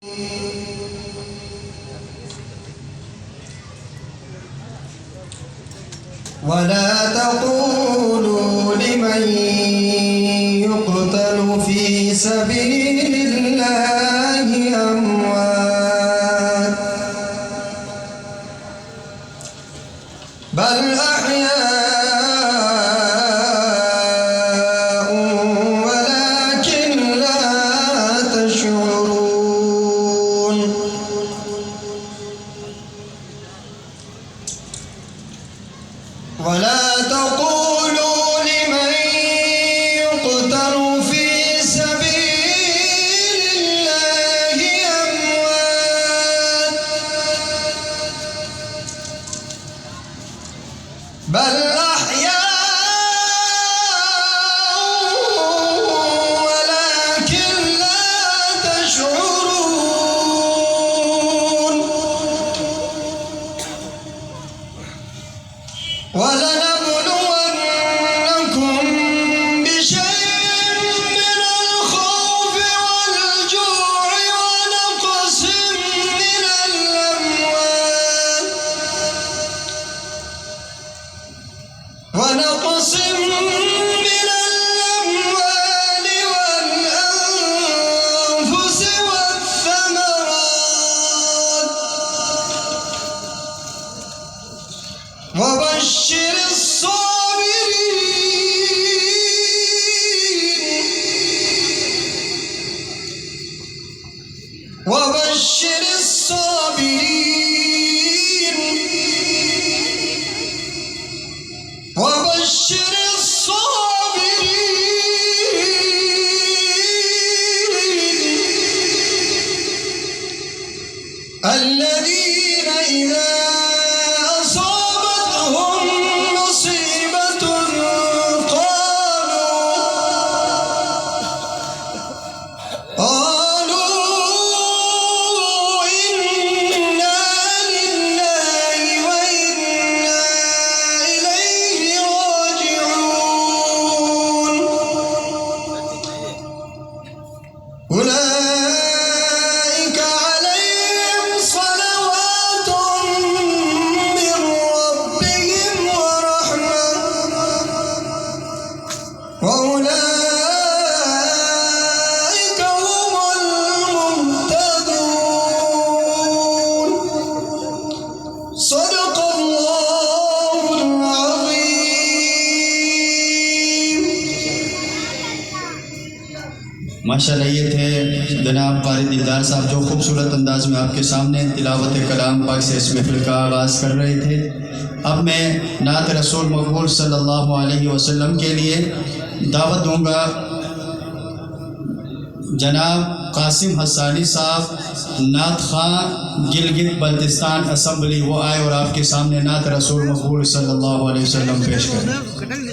ولا تقولوا لمن يقتل في سبيل الله أموات بل أحياء ولكن لا تشعرون. ولا تقولوا لمن يقتل في سبيل الله أموات بل أحياء ولكن لا تشعرون. ولنبلونكم بشيء من الخوف والجوع ونقص من الأموال والأنفس والثمرات وبشر الصابرين وبشر الصابرين الذين إذا أصابتهم مصيبة قالوا إنا لله وإنا إليه راجعون. أولئك عليهم صلوات من ربهم ورحمة وأولئك هم المهتدون. صدق الله العظيم. माशाअल्लाह ये थे जनाब कारी दिलदार साहब जो खूबसूरत अंदाज में आपके सामने तिलावत कलाम पाक से इस महफिल का आगाज़ कर रहे थे। अब मैं नात रसूल मकबूल सल्लल्लाहु अलैहि वसल्लम के लिए दावत दूंगा जनाब कासिम हसानी साहब नात खां गिलगित बल्तिस्तान असम्बली, वो आए और आपके सामने नात रसूल मकबूल सल्लल्लाहु अलैहि वसल्लम पेश करें।